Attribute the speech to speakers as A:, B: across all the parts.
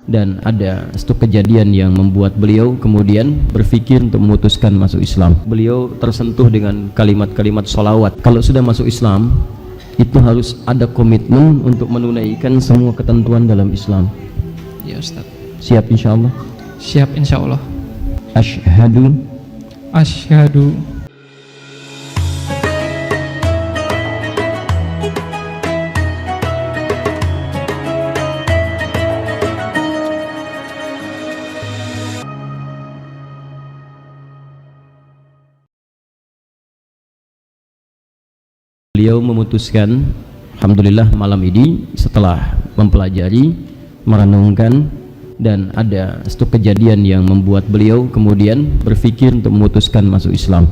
A: dan ada satu kejadian yang membuat beliau kemudian berpikir untuk memutuskan masuk Islam. Beliau tersentuh dengan kalimat-kalimat sholawat. Kalau sudah masuk Islam, itu harus ada komitmen untuk menunaikan semua ketentuan dalam Islam.
B: Ya Ustaz.
A: Siap insyaallah?
B: Siap insyaallah.
A: Asyhadu beliau memutuskan, alhamdulillah malam ini setelah mempelajari, merenungkan, dan ada satu kejadian yang membuat beliau kemudian berpikir untuk memutuskan masuk Islam.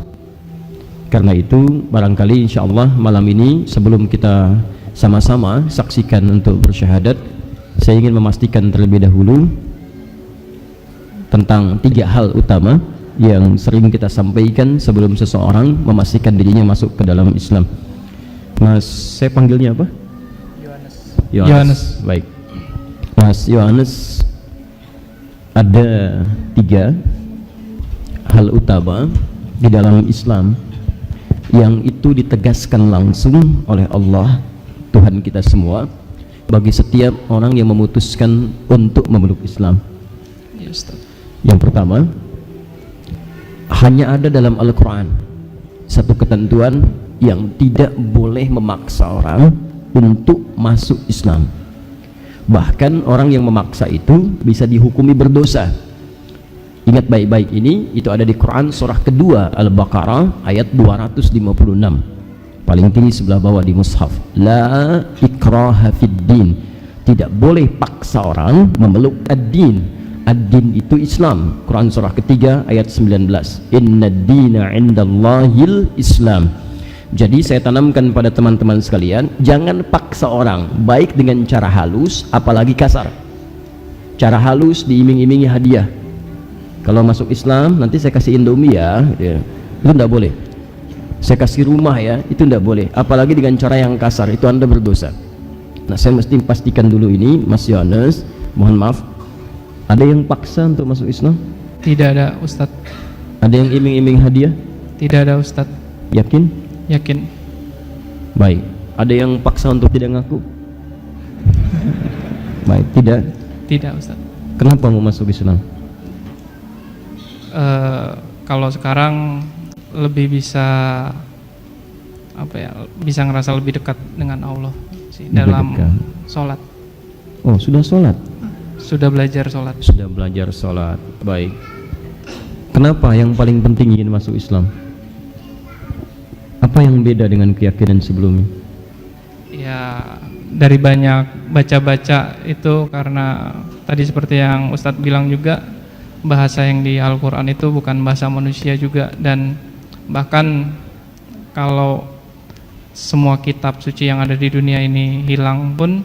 A: Karena itu barangkali insyaallah malam ini sebelum kita sama-sama saksikan untuk bersyahadat, saya ingin memastikan terlebih dahulu tentang 3 hal utama yang sering kita sampaikan sebelum seseorang memastikan dirinya masuk ke dalam Islam. Mas, saya panggilnya apa? Yohanes. Baik. Mas Yohanes, ada 3 hal utama di dalam Islam yang itu ditegaskan langsung oleh Allah, Tuhan kita semua, bagi setiap orang yang memutuskan untuk memeluk Islam.
B: Ya Ustaz.
A: Yang pertama, hanya ada dalam Al-Quran satu ketentuan yang tidak boleh memaksa orang untuk masuk Islam. Bahkan orang yang memaksa itu bisa dihukumi berdosa. Ingat baik-baik ini, itu ada di Quran surah kedua Al-Baqarah ayat 256, paling tinggi sebelah bawah di mushaf. La ikraha fid din, tidak boleh paksa orang memeluk ad-din. Ad-din itu Islam. Quran surah ketiga ayat 19. Inna ad-dina 'indallahil Islam. Jadi saya tanamkan pada teman-teman sekalian, jangan paksa orang, baik dengan cara halus apalagi kasar. Cara halus diiming-imingi hadiah. Kalau masuk Islam nanti saya kasih Indomie ya, itu tidak boleh. Saya kasih rumah ya, itu tidak boleh. Apalagi dengan cara yang kasar, itu Anda berdosa. Nah, saya mesti pastikan dulu ini, Mas Yohanes, mohon maaf, ada yang paksa untuk masuk Islam?
B: Tidak ada Ustaz.
A: Ada yang iming-iming hadiah?
B: Tidak ada Ustaz.
A: Yakin?
B: Yakin.
A: Baik. Ada yang paksa untuk tidak ngaku? Baik, tidak?
B: Tidak Ustaz.
A: Kenapa mau masuk Islam?
B: Kalau sekarang lebih bisa bisa ngerasa lebih dekat dengan Allah sih, dalam sholat.
A: Oh, sudah sholat?
B: Sudah belajar sholat.
A: Sudah belajar sholat. Baik. Kenapa yang paling penting ingin masuk Islam? Apa yang beda dengan keyakinan sebelumnya?
B: Ya, dari banyak baca-baca itu, karena tadi seperti yang Ustadz bilang juga, bahasa yang di Al-Quran itu bukan bahasa manusia juga, dan bahkan kalau semua kitab suci yang ada di dunia ini hilang pun,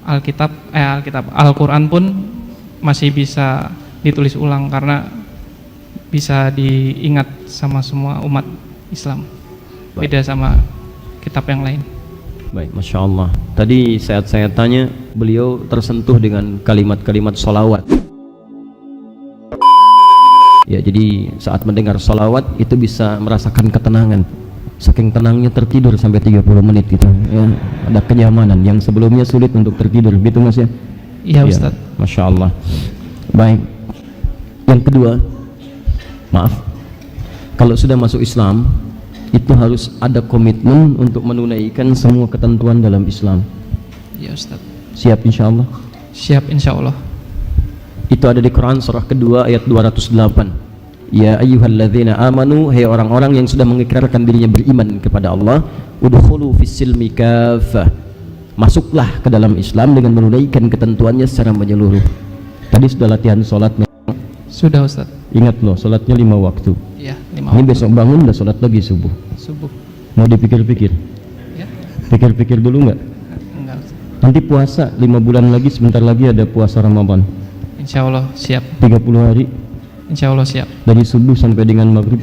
B: Al-Quran pun masih bisa ditulis ulang karena bisa diingat sama semua umat Islam. Beda sama kitab yang lain.
A: Baik, Masya Allah. Tadi saat saya tanya, beliau tersentuh dengan kalimat-kalimat sholawat. Ya, jadi saat mendengar sholawat itu bisa merasakan ketenangan. Saking tenangnya tertidur sampai 30 menit gitu ya. Ada kenyamanan yang sebelumnya sulit untuk tertidur, gitu Mas ya?
B: Iya Ustaz.
A: Ya, Masya Allah. Baik. Yang kedua, maaf, kalau sudah masuk Islam itu harus ada komitmen untuk menunaikan semua ketentuan dalam Islam.
B: Ya Ustaz.
A: Siap insyaallah?
B: Siap insyaallah.
A: Itu ada di Quran surah kedua ayat 208. Ya ayyuhalladzina amanu, hai orang-orang yang sudah mengikrarkan dirinya beriman kepada Allah, udkhulu fis-silmi kaffah, masuklah ke dalam Islam dengan menunaikan ketentuannya secara menyeluruh. Tadi sudah latihan sholatnya?
B: Sudah Ustaz.
A: Ingat loh, sholatnya 5 waktu.
B: Iya, 5
A: Ini
B: waktu.
A: besok bangun udah sholat lagi subuh.
B: Subuh.
A: Mau dipikir-pikir?
B: Ya?
A: Pikir-pikir dulu nggak?
B: Enggak.
A: Nanti puasa 5 bulan lagi, sebentar lagi ada puasa Ramadan.
B: Insya Allah siap.
A: 30 hari.
B: Insya Allah siap.
A: Dari subuh sampai dengan maghrib.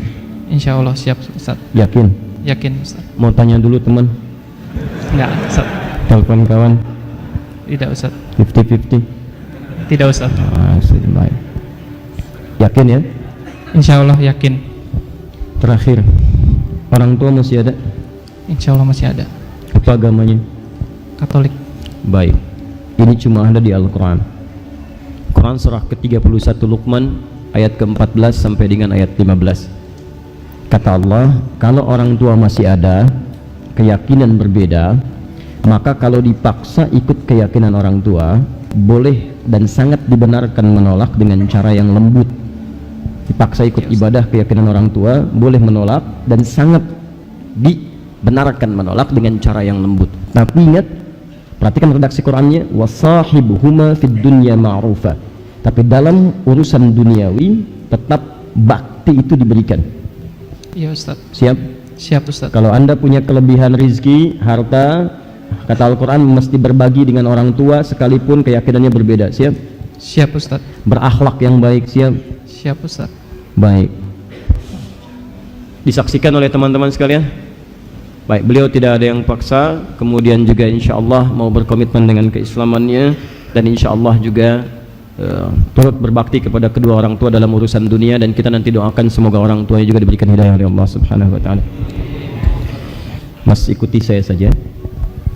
B: Insya Allah siap Ustaz.
A: Yakin?
B: Yakin Ustaz.
A: Mau tanya dulu teman?
B: Enggak Ustaz.
A: Telepon kawan?
B: Tidak Ustaz.
A: 50-50?
B: Tidak Ustaz.
A: Baik. Yakin ya?
B: Insya Allah yakin.
A: Terakhir, orang tua masih ada?
B: Insya Allah masih ada.
A: Apa agamanya?
B: Katolik.
A: Baik. Ini cuma ada di Al-Quran. Quran surah ke-31 Luqman ayat ke-14 sampai dengan ayat 15. Kata Allah, kalau orang tua masih ada keyakinan berbeda, maka kalau dipaksa ikut keyakinan orang tua, boleh dan sangat dibenarkan menolak dengan cara yang lembut. Dipaksa ikut ibadah keyakinan orang tua, boleh menolak dan sangat dibenarkan menolak dengan cara yang lembut. Tapi ingat, perhatikan redaksi Qurannya, wasahibuhuma fid dunya ma'rufa. Tapi dalam urusan duniawi tetap bakti itu diberikan.
B: Iya Ustaz.
A: Siap?
B: Siap Ustaz.
A: Kalau Anda punya kelebihan rizki, harta, kata Al-Quran mesti berbagi dengan orang tua sekalipun keyakinannya berbeda. Siap?
B: Siap Ustaz.
A: Berakhlak yang baik. Siap?
B: Siap Ustaz.
A: Baik. Disaksikan oleh teman-teman sekalian. Baik, beliau tidak ada yang paksa, kemudian juga insya Allah mau berkomitmen dengan keislamannya, dan insya Allah juga turut berbakti kepada kedua orang tua dalam urusan dunia, dan kita nanti doakan semoga orang tuanya juga diberikan hidayah oleh Allah Subhanahu wa taala. Mas ikuti saya saja,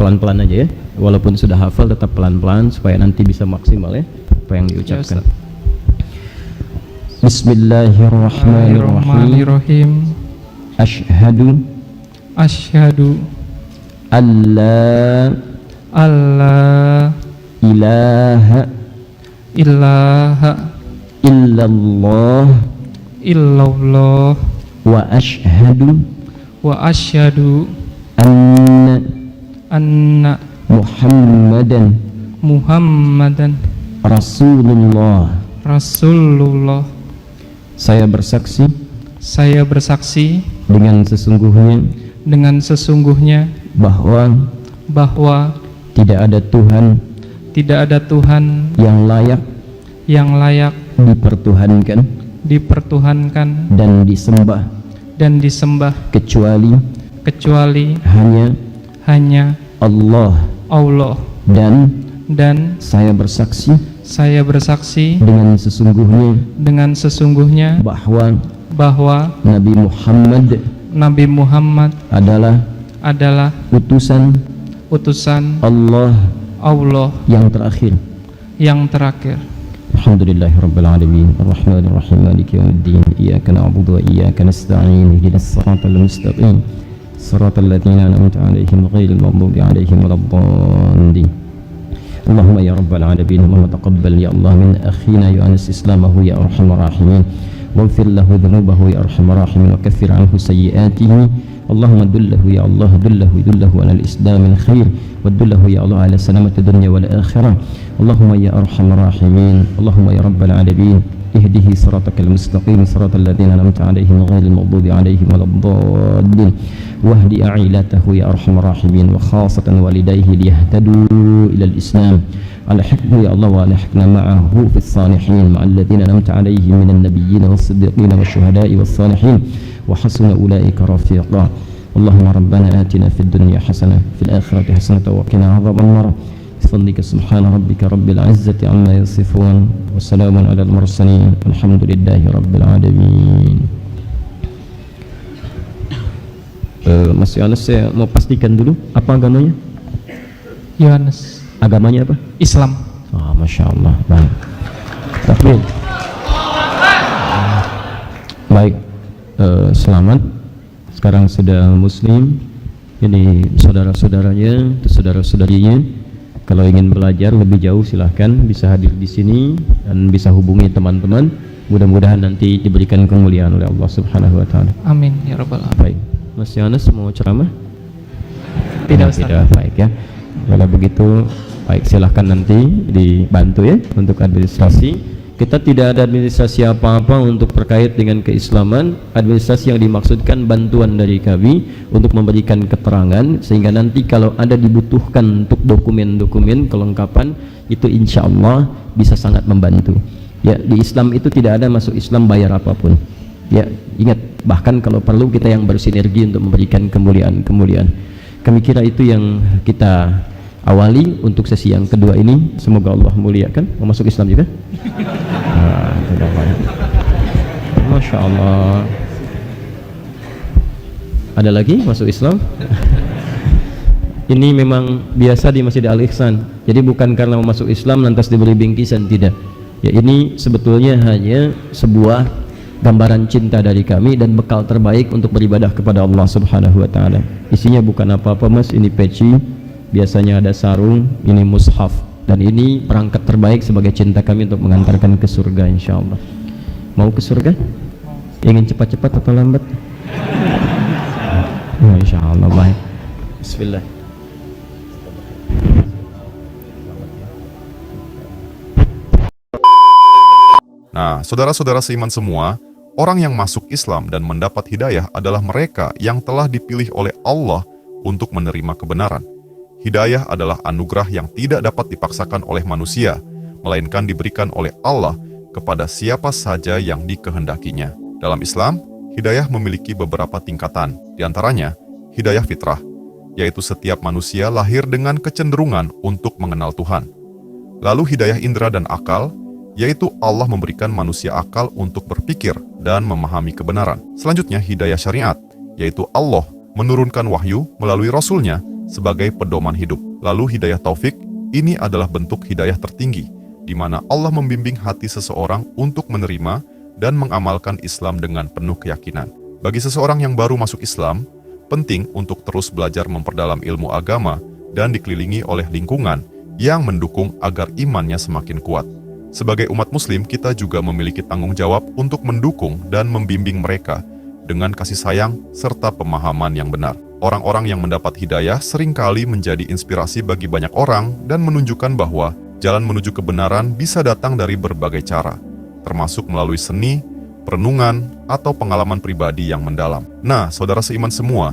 A: pelan-pelan aja ya, walaupun sudah hafal tetap pelan-pelan supaya nanti bisa maksimal ya apa yang diucapkan. Bismillahirrahmanirrahim. Asyhadu alla ilaha illallah wa asyhadu anna Muhammadan Rasulullah. Saya bersaksi dengan sesungguhnya bahwa tidak ada Tuhan yang layak dipertuhankan dan disembah kecuali hanya Allah. Dan saya bersaksi dengan sesungguhnya bahwa Nabi Muhammad adalah utusan Allah yang terakhir. Alhamdulillahirabbil alamin, arrahmanir rahim, maliki yaumiddin, iyyaka na'budu wa iyyaka nasta'in, ihdinas siratal mustaqim, siratal ladzina an'amta 'alaihim ghairil maghdubi 'alaihim waladdallin. Allahumma ya rabbal alamin, Allahumma taqabbal ya Allah min akhina yu'anis islamahu ya arhamar rahimin, waghfir lahu dhunubahu ya arhamar rahimin, wa kaffir 'anhu sayyi'atihi. Allahumma dullahu ya Allah, dullahu ala al-islam al-khair, wa dullahu ya Allah ala salamati dunya wal akhirah. Allahumma ya arhamar rahimin, Allahumma ya rabbal alamin, ihdihi siratakal mustaqim, siratal ladzina an'amta 'alaihim ghairil maghdubi 'alaihim waladdallin, wahdi a'ilatahu ya arhamar rahimin, wa khasatan walidayhi liyahtadu ila al-islam. Alhaqna ya Allah wa alhaqna ma'ahu fis salihin ma'al ladzina an'amta 'alaihim minan nabiyyin was-siddiqin wasyuhada'i was-salihin wa hasuna ulaika rafiqa. Allahumma rabbana atina fid dunya hasanah fil akhirati hasanah wa qina adzaban nar. Bismillika subhana rabbika rabbil izzati amma yasifun wa salamun alal mursalin walhamdulillahi rabbil alamin. Mas Yohanes, saya mau pastikan dulu apa agamanya?
B: Yohanes.
A: Agamanya apa?
B: Islam.
A: Masya Allah. Baik. Takbir. Baik. Selamat. Sekarang sudah muslim. Jadi saudara-saudaranya, saudara-saudarinya, kalau ingin belajar lebih jauh silahkan bisa hadir di sini dan bisa hubungi teman-teman. Mudah-mudahan nanti diberikan kemuliaan oleh Allah Subhanahu wa taala.
B: Amin ya rabbal alamin.
A: Baik. Mas Yohanes mau ceramah?
B: Tidak Ustaz.
A: Tidak. Baik ya. Kalau begitu baik, silahkan nanti dibantu ya untuk administrasi. Kita tidak ada administrasi apa-apa untuk terkait dengan keislaman. Administrasi yang dimaksudkan bantuan dari kami untuk memberikan keterangan, sehingga nanti kalau ada dibutuhkan untuk dokumen-dokumen kelengkapan itu insya Allah bisa sangat membantu. Ya, di Islam itu tidak ada masuk Islam bayar apapun. Ya, ingat, bahkan kalau perlu kita yang bersinergi untuk memberikan kemuliaan-kemuliaan. Kami kira itu yang kita awali untuk sesi yang kedua ini. Semoga Allah muliakan. Mau masuk Islam juga? Masya Allah. Ada lagi masuk Islam? Ini memang biasa di Masjid Al-Ihsan. Jadi bukan karena masuk Islam lantas diberi bingkisan, tidak. Ya, ini sebetulnya hanya sebuah gambaran cinta dari kami dan bekal terbaik untuk beribadah kepada Allah Subhanahu wa taala. Isinya bukan apa-apa, Mas. Ini peci, biasanya ada sarung, ini mushaf, dan ini perangkat terbaik sebagai cinta kami untuk mengantarkan ke surga insyaallah. Mau ke surga? Ingin cepat-cepat atau lambat? Insyaallah baik. Bismillah.
C: Nah, saudara-saudara seiman semua, orang yang masuk Islam dan mendapat hidayah adalah mereka yang telah dipilih oleh Allah untuk menerima kebenaran. Hidayah adalah anugerah yang tidak dapat dipaksakan oleh manusia, melainkan diberikan oleh Allah kepada siapa saja yang dikehendakinya. Dalam Islam, hidayah memiliki beberapa tingkatan, di antaranya hidayah fitrah, yaitu setiap manusia lahir dengan kecenderungan untuk mengenal Tuhan. Lalu hidayah indera dan akal, yaitu Allah memberikan manusia akal untuk berpikir dan memahami kebenaran. Selanjutnya hidayah syariat, yaitu Allah menurunkan wahyu melalui Rasul-Nya sebagai pedoman hidup. Lalu hidayah taufik, ini adalah bentuk hidayah tertinggi, di mana Allah membimbing hati seseorang untuk menerima dan mengamalkan Islam dengan penuh keyakinan. Bagi seseorang yang baru masuk Islam, penting untuk terus belajar memperdalam ilmu agama dan dikelilingi oleh lingkungan yang mendukung agar imannya semakin kuat. Sebagai umat muslim, kita juga memiliki tanggung jawab untuk mendukung dan membimbing mereka dengan kasih sayang serta pemahaman yang benar. Orang-orang yang mendapat hidayah seringkali menjadi inspirasi bagi banyak orang dan menunjukkan bahwa jalan menuju kebenaran bisa datang dari berbagai cara, termasuk melalui seni, perenungan, atau pengalaman pribadi yang mendalam. Nah, saudara seiman semua,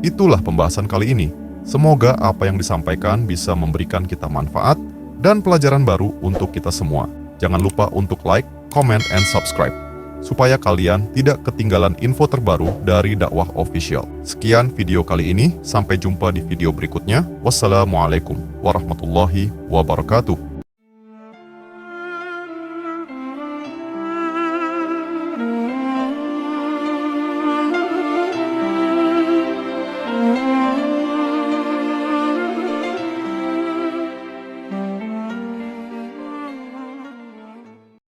C: itulah pembahasan kali ini. Semoga apa yang disampaikan bisa memberikan kita manfaat dan pelajaran baru untuk kita semua. Jangan lupa untuk like, comment, and subscribe, supaya kalian tidak ketinggalan info terbaru dari Dakwah Official. Sekian video kali ini, sampai jumpa di video berikutnya. Wassalamualaikum warahmatullahi wabarakatuh.